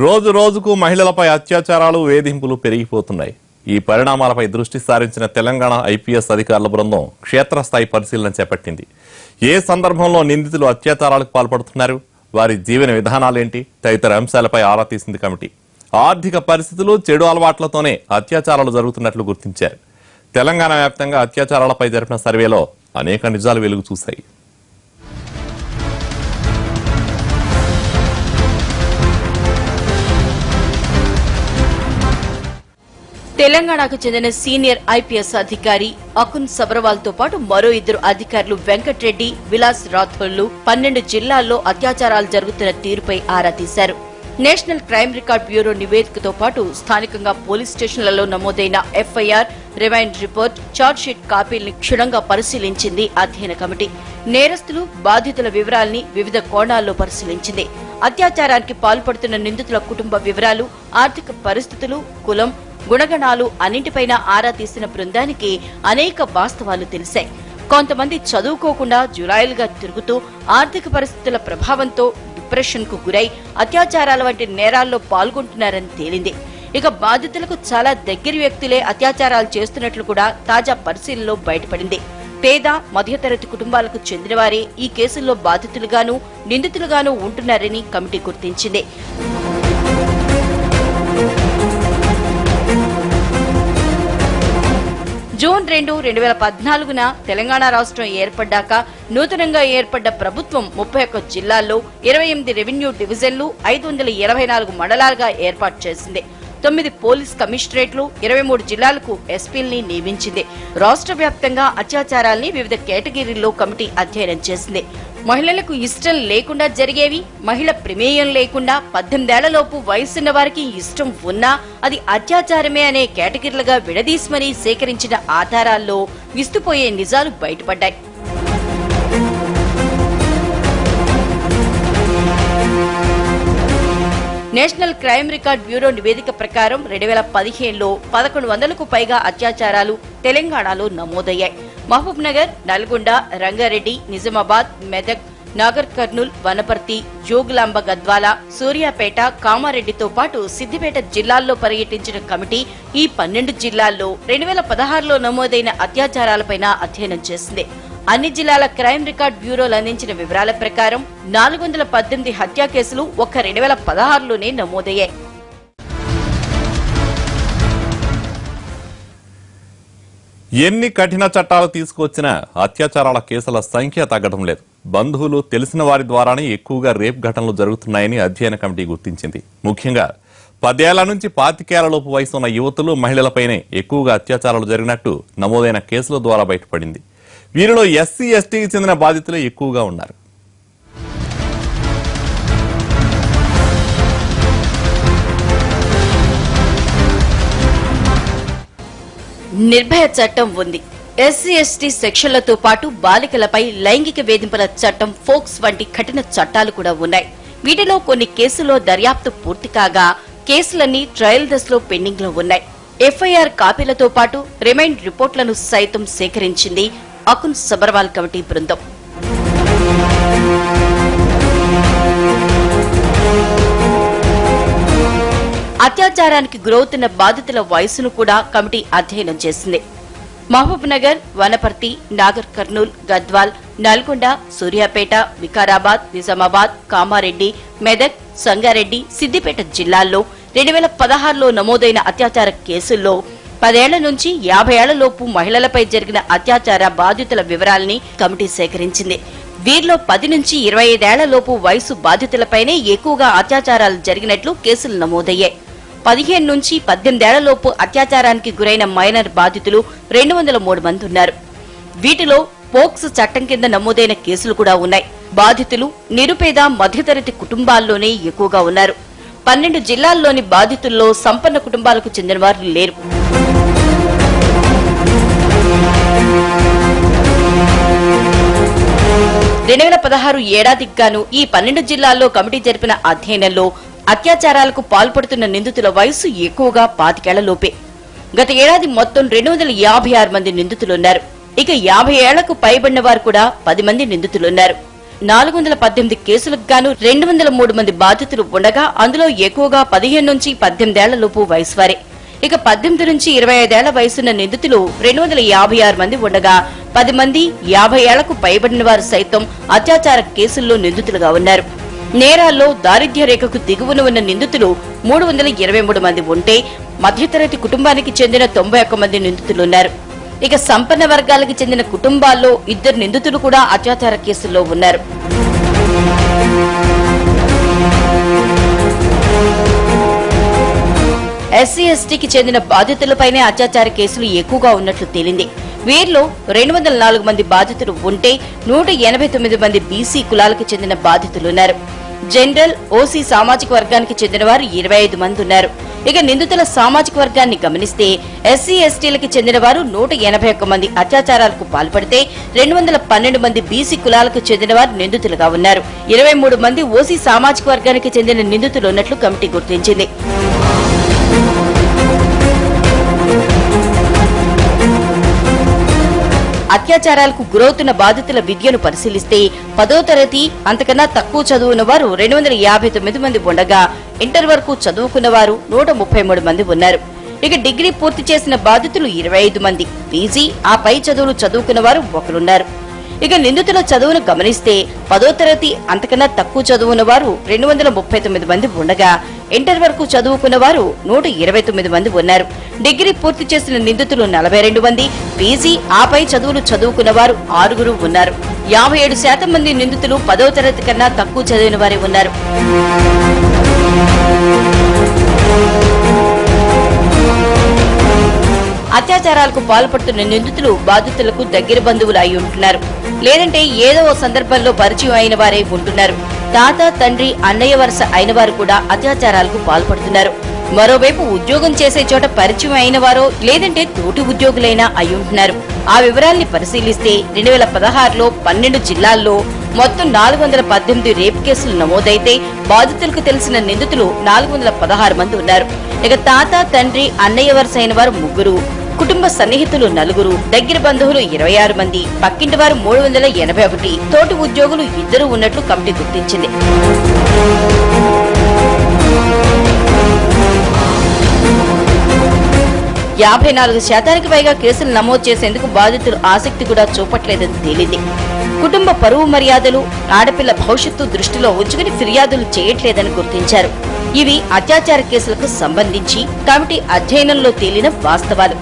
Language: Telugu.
రోజు రోజుకు మహిళలపై అత్యాచారాలు వేధింపులు పెరిగిపోతున్నాయి. ఈ పరిణామాలపై దృష్టి సారించిన తెలంగాణ ఐపీఎస్ అధికారుల బృందం క్షేత్రస్థాయి పరిశీలన చేపట్టింది. ఏ సందర్భంలో నిందితులు అత్యాచారాలకు పాల్పడుతున్నారు, వారి జీవన విధానాలేంటి తదితర అంశాలపై ఆరా తీసింది కమిటీ. ఆర్థిక పరిస్థితులు, చెడు అలవాట్లతోనే అత్యాచారాలు జరుగుతున్నట్లు గుర్తించారు. తెలంగాణ వ్యాప్తంగా అత్యాచారాలపై జరిపిన సర్వేలో అనేక నిజాలు వెలుగు చూశాయి. తెలంగాణకు చెందిన సీనియర్ ఐపీఎస్ అధికారి అకున్ సబర్వాల్ తో పాటు మరో ఇద్దరు అధికారులు వెంకట్రెడ్డి, విలాస్ రాథోళ్లు 12 జిల్లాల్లో అత్యాచారాలు జరుగుతున్న తీరుపై ఆరా తీశారు. నేషనల్ క్రైమ్ రికార్డ్ బ్యూరో నివేదికతో పాటు స్థానికంగా పోలీస్ స్టేషన్లలో నమోదైన ఎఫ్ఐఆర్, రిమైండ్ రిపోర్ట్, ఛార్జ్షీట్ కాపీల్ని క్షుణ్ణంగా పరిశీలించింది అధ్యయన కమిటీ. నేరస్తులు, బాధితుల వివరాల్ని వివిధ కోణాల్లో పరిశీలించింది. అత్యాచారానికి పాల్పడుతున్న నిందితుల కుటుంబ వివరాలు, ఆర్థిక పరిస్థితులు, కులం, గుణగణాలు అన్నింటిపైన ఆరా తీసిన బృందానికి అనేక వాస్తవాలు తెలిసాయి. కొంతమంది చదువుకోకుండా జులాయిలుగా తిరుగుతూ ఆర్థిక పరిస్థితుల ప్రభావంతో డిప్రెషన్ కు గురై అత్యాచారాల వంటి నేరాల్లో పాల్గొంటున్నారని తేలింది. ఇక బాధితులకు చాలా దగ్గరి వ్యక్తులే అత్యాచారాలు చేస్తున్నట్లు కూడా తాజా పరిశీలనలో బయటపడింది. పేద, మధ్యతరగతి కుటుంబాలకు చెందినవారే ఈ కేసుల్లో బాధితులుగాను, నిందితులుగాను ఉంటున్నారని కమిటీ గుర్తించింది. జూన్ 2, 2014న తెలంగాణ రాష్ట్రం ఏర్పడ్డాక నూతనంగా ఏర్పడ్డ ప్రభుత్వం 31 జిల్లాల్లో 28 రెవెన్యూ డివిజన్లు, 584 మండలాలుగా ఏర్పాటు చేసింది. 9 పోలీస్ కమిషనరేట్లు, 23 జిల్లాలకు ఎస్పీల్ని నియమించింది. రాష్ట్ర వ్యాప్తంగా అత్యాచారాల్ని వివిధ కేటగిరీల్లో కమిటీ అధ్యయనం చేసింది. మహిళలకు ఇష్టం లేకుండా జరిగేవి, మహిళ ప్రమేయం లేకుండా 18 ఏళ్లలోపు వయసున్న వారికి ఇష్టం ఉన్నా అది అత్యాచారమే అనే కేటగిరీలుగా విడదీసి సేకరించిన ఆధారాల్లో విస్తుపోయే నిజాలు బయటపడ్డాయి. నేషనల్ క్రైమ్ రికార్డ్ బ్యూరో నివేదిక ప్రకారం 2015లో 1100కు పైగా అత్యాచారాలు తెలంగాణలో నమోదయ్యాయి. మహబూబ్ నగర్, నల్గొండ, రంగారెడ్డి, నిజామాబాద్, మెదక్, నాగర్ కర్నూల్, వనపర్తి, జోగులాంబ గద్వాల, సూర్యాపేట, కామారెడ్డితో పాటు సిద్దిపేట జిల్లాల్లో పర్యటించిన కమిటీ ఈ 12 జిల్లాల్లో 2016లో నమోదైన అత్యాచారాలపైన అధ్యయనం చేసింది. అన్ని జిల్లాల క్రైమ్ రికార్డ్ బ్యూరోలు అందించిన వివరాల ప్రకారం 418 హత్యా కేసులు ఒక్క 2016లోనే నమోదయ్యాయి. ఎన్ని కఠిన చట్టాలు తీసుకొచ్చినా అత్యాచారాల కేసుల సంఖ్య తగ్గడం లేదు. బంధువులు, తెలిసిన వారి ద్వారానే ఎక్కువగా రేప్ ఘటనలు జరుగుతున్నాయని అధ్యయన కమిటీ గుర్తించింది. ముఖ్యంగా 10 ఏళ్ల నుంచి 25 ఏళ్లలోపు వయసు ఉన్న యువతులు, మహిళలపైనే ఎక్కువగా అత్యాచారాలు జరిగినట్టు నమోదైన కేసుల ద్వారా బయటపడింది. వీరిలో ఎస్సీ, ఎస్టీకి చెందిన బాధితులే ఎక్కువగా ఉన్నారు. నిర్భయ చట్టం ఉంది. ఎస్సీ, ఎస్టీ సెక్షన్లతో పాటు బాలికలపై లైంగిక వేధింపుల చట్టం, ఫోక్స్ వంటి కఠిన చట్టాలు కూడా ఉన్నాయి. వీటిలో కొన్ని కేసుల్లో దర్యాప్తు పూర్తి కాగా కేసులన్నీ ట్రయల్ దశలో పెండింగ్ లో ఉన్నాయి. ఎఫ్ఐఆర్ కాపీలతో పాటు రిమైండ్ రిపోర్ట్లను సైతం సేకరించింది అకున్ సబర్వాల్ కమిటీ బృందం. అత్యాచారానికి గురవుతున్న బాధితుల వయసును కూడా కమిటీ అధ్యయనం చేసింది. మహబూబ్ నగర్, వనపర్తి, నాగర్ కర్నూల్, గద్వాల్, నల్గొండ, సూర్యాపేట, వికారాబాద్, నిజామాబాద్, కామారెడ్డి, మెదక్, సంగారెడ్డి, సిద్దిపేట జిల్లాల్లో 2016లో నమోదైన అత్యాచార కేసుల్లో 10 ఏళ్ల నుంచి 50 ఏళ్లలోపు మహిళలపై జరిగిన అత్యాచార బాధితుల వివరాల్ని కమిటీ సేకరించింది. వీరిలో 10 నుంచి 25 ఏళ్లలోపు వయసు బాధితులపైనే ఎక్కువగా అత్యాచారాలు జరిగినట్లు కేసులు నమోదయ్యాయి. 15 నుంచి 18 ఏళ్లలోపు అత్యాచారానికి గురైన మైనర్ బాధితులు 203 మంది ఉన్నారు. వీటిలో పోక్స్ చట్టం కింద నమోదైన కేసులు కూడా ఉన్నాయి. బాధితులు నిరుపేద, మధ్యతరగతి కుటుంబాల్లోనే ఎక్కువగా ఉన్నారు. 12 జిల్లాల్లోని బాధితుల్లో సంపన్న కుటుంబాలకు చెందిన వారు లేరు. ఏడాదికి గాను ఈ 12 జిల్లాల్లో కమిటీ జరిపిన అధ్యయనంలో అత్యాచారాలకు పాల్పడుతున్న నిందితుల వయసు ఎక్కువగా 25 ఏళ్లలోపే. గత ఏడాది మొత్తం 256 మంది నిందితులున్నారు. ఇక 50 ఏళ్లకు పైబడిన వారు కూడా 10 మంది నిందితులున్నారు. 418 కేసులకు గాను 203 మంది బాధితులు ఉండగా అందులో ఎక్కువగా 15 నుంచి 18 ఏళ్లలోపు వయసువారే. ఇక 18 నుంచి 25 ఏళ్ల వయసున్న నిందితులు 256 మంది ఉండగా 10 మంది 50 ఏళ్లకు పైబడిన వారు సైతం అత్యాచార కేసుల్లో నిందితులుగా ఉన్నారు. నేరాల్లో దారిద్ర్య రేఖకు దిగువన ఉన్న నిందితులు 323 మంది ఉంటే మధ్యతరగతి కుటుంబానికి చెందిన 91 మంది నిందితులున్నారు. ఇక సంపన్న వర్గాలకు చెందిన కుటుంబాల్లో 2 నిందితులు కూడా అత్యాచార కేసుల్లో ఉన్నారు. ఎస్సీ ఎస్టీకి చెందిన బాధితులపైనే అత్యాచార కేసులు ఎక్కువగా ఉన్నట్లు తేలింది. వీరిలో 204 మంది బాధితులు ఉంటే 189 మంది బీసీ కులాలకు చెందిన బాధితులున్నారు. జనరల్, ఓసీ సామాజిక వర్గానికి చెందిన వారు 25 మంది ఉన్నారు. ఇక నిందితుల సామాజిక వర్గాన్ని గమనిస్తే ఎస్సీ ఎస్టీలకు చెందిన వారు 181 మంది అత్యాచారాలకు పాల్పడితే 212 మంది బీసీ కులాలకు చెందిన వారు నిందితులుగా ఉన్నారు. 23 మంది ఓసీ సామాజిక వర్గానికి చెందిన నిందితులు ఉన్నట్లు కమిటీ గుర్తించింది. అత్యాచారాలకు గురవుతున్న బాధితుల విద్యను పరిశీలిస్తే 10వ తరగతి అంతకన్నా తక్కువ చదువున్న వారు 259 మంది ఉండగా ఇంటర్ వరకు చదువుకున్న వారు 133 మంది ఉన్నారు. ఇక డిగ్రీ పూర్తి చేసిన బాధితులు 25 మంది, పీజీ ఆ పై చదువులు చదువుకున్న వారు ఒకరున్నారు. ఇక నిందితుల చదువును గమనిస్తే 10వ తరగతి అంతకన్నా తక్కువ చదువున్న వారు 239 మంది ఉండగా ఇంటర్ వరకు చదువుకున్న వారు 129 మంది ఉన్నారు. డిగ్రీ పూర్తి చేసిన నిందితులు 42 మంది, పీజీ ఆపై చదువులు చదువుకున్న వారు 6 ఉన్నారు. 57% మంది నిందితులు 10వ తరగతి కన్నా తక్కువ చదివిన వారే ఉన్నారు. అత్యాచారాలకు పాల్పడుతున్న నిందితులు బాధితులకు దగ్గర బంధువులు అయి ఉంటున్నారు, లేదంటే ఏదో ఓ సందర్భంలో పరిచయం అయిన వారే ఉంటున్నారు. తాత, తండ్రి, అన్నయ్య వరుస అయిన వారు కూడా అత్యాచారాలకు పాల్పడుతున్నారు. మరోవైపు ఉద్యోగం చేసే చోట పరిచయం అయిన వారో లేదంటే తోటి ఉద్యోగులైనా అయి ఉంటున్నారు. ఆ వివరాల్ని పరిశీలిస్తే 2016లో 12 జిల్లాల్లో మొత్తం 418 రేప్ కేసులు నమోదైతే బాధితులకు తెలిసిన నిందితులు 416 మంది ఉన్నారు. ఇక తాత, తండ్రి, అన్నయ్య వరుస అయిన వారు 3, కుటుంబ సన్నిహితులు 4, దగ్గర బంధువులు 26 మంది, పక్కింటి వారు 381, తోటి ఉద్యోగులు 2 ఉన్నట్లు కమిటీ గుర్తించింది. యాభై 54% పైగా కేసులు నమోదు చేసేందుకు బాధితులు ఆసక్తి కూడా చూపట్లేదని తేలింది. కుటుంబ పరువు మర్యాదలు, ఆడపిల్ల భవిష్యత్తు దృష్టిలో ఉంచుకుని ఫిర్యాదులు చేయట్లేదని గుర్తించారు. ఇవి అత్యాచార కేసులకు సంబంధించి కమిటీ అధ్యయనంలో తేలిన వాస్తవాలు.